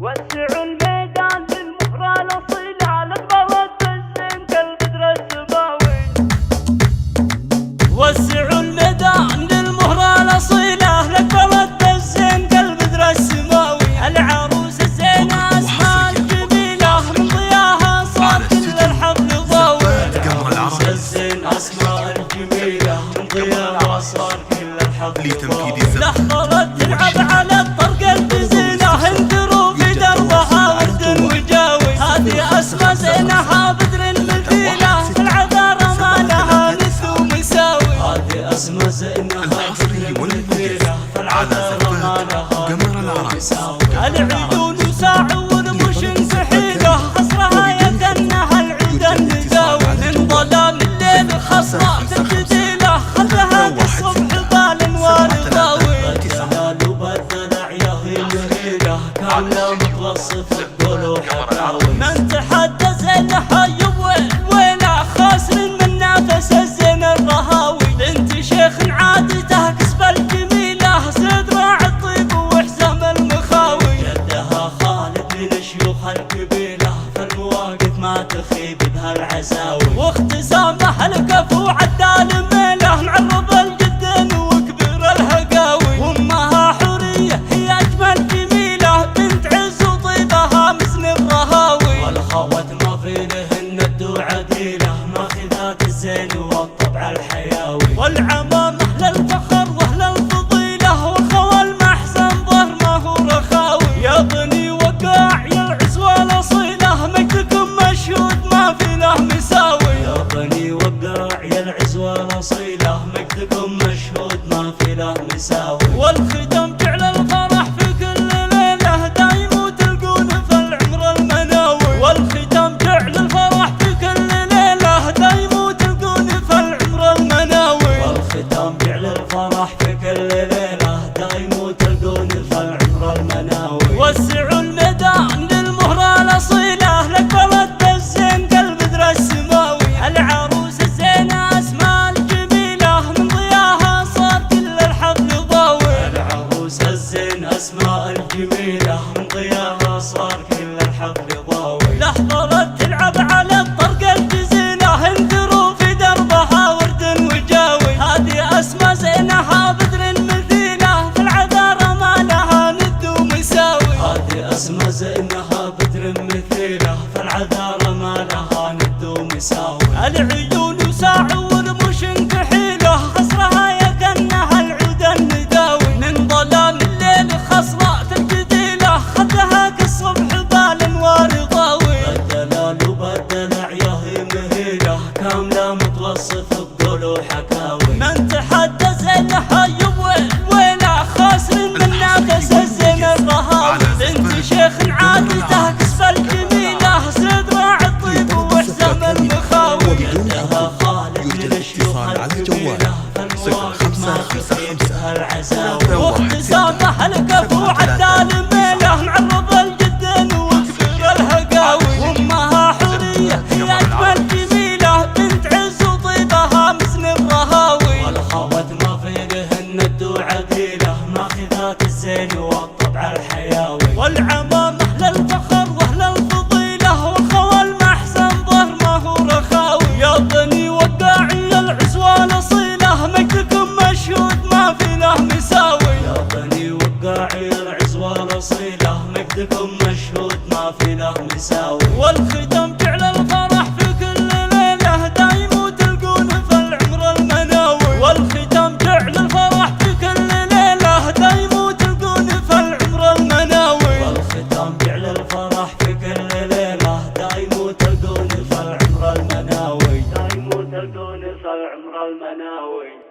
وسعوا الميدان للمهرة الأصيلة لقبلت الزين كالبدر السماوي. وسعوا الميدان للمهرة الأصيلة لقبلت الزين كالبدر السماوي. العروس الزينة أسماء الجميلة من ضياها صار كل الحفل ضاوي. العروس الزين أسماء الجميلة من ضياها صار كل الحفل ضاوي. لحظة تلعب على الطرق البزينة انثروا في دربها ورد وجاوي. هذه أسماء زينها بدر المثيلة في العذارى ما لها نث ومساوي. هذه أسماء زينها بدر المثيلة في العذارى ما لها نث ومساوي. العيون ساعور مش انسحيلة خصرها يدنها العود النداوي. من ظلام الليل خصرة تجديله خلفها كالصبح بالانوار ضاوي. جلال وبالدلع يهي مهيله كامله متوصف الضلوع حكاوي. من تحدى زينها يويل وينه خاسر من نافس الزين الرهاوي. بنت شيخ عادته كسب الجميله زيد راعي الطيب وحزام المخاوي. جدها خالد من شيوخ القبيله فالمواقف ما تخيب بها العزاوي. واختزامه الكفو عدال ميله معرض الجدين وكبير الهقاوي. وامها حوريه هي اجمل جميله بنت عز وطيبها مزن الرهاوي. والخوات ما في لهن الدو عديله ماخذات الزين والطبع الحياوي. والعمام اهل الفخر واهل الفضيله والخوال محزن ظهر ما هو رخاوي. يا بني وقاع يا العزوه الاصيله مجدكم مشهود ما في له مساوي. يا بني وقاع يا العزوه الاصيله مجدكم مشهود ما في له مساوي. والختام جعل الفرح في كل ليله دايم وتلقون في العمر المناوي. والختام جعل الفرح في كل ليله دايم وتلقون في العمر المناوي. والختام جعل الفرح في كل ليله دايم وتلقون في العمر المناوي. وسعوا الميدان للمهرة الأصيلة لقبلت الزين كالبدر السماوي. العروس الزينة أسماء الجميلة من ضياها صار كل الحفل ضاوي. العروس الزين أسماء الجميلة من ضياها صار كل الحفل ضاوي. لحظة تلعب على الطرق الجزينة انثروا في دربها ورد وجاوي. هذه أسماء زينها بدر المثيلة في العذارى ما لها ند ومساوي. هذه أسماء زينها بدر مثيلة في العذارى ما لها ند ومساوي. العيون ساعور مش انكحيله خصرها يكنها العود النداوي. من ظلام الليل خصرة الجديله خذها كالصبح بالانوار ضاوي. الدلال وبالدلع يهي مهيله كامله متوصف الضلوع حكاوي. من تحدى زينها يويل وينه خاسر من نافس الزين الرهاوي. بنت شيخ عادته كسب الجميله زيد راعي الطيب وحزام المخاوي. جدها خالد من الشيوخ القبيله فالمواقف ما تخيب بها العزاوي. واختزامه الكفو عدال ميله معرض الجدين وكبير الهقاوي. وامها حوريه هي اجمل جميله بنت عز وطيبها مزن الرهاوي. والخوات ما في لهن الدو عديله ماخذات الزين والطبع الحياوي. والعمام اهل الفخر واهل الفضيله والخوال محزن ظهر ما هو رخاوي. يا بني وقاعي يا العزوه الاصيله مجدكم مشهود ما في له مساوي. يا بني وقاعي يا العزوه الاصيله مجدكم مشهود ما في له مساوي. والختام جعل الفرح في كل ليله دايم وتلقون في العمر المناوي. والختام جعل الفرح في كل ليله دايم وتلقون في العمر المناوي. والختام جعل الفرح في كل ليله دايم وتلقون في العمر المناوي. دايم وتلقون في العمر المناوي.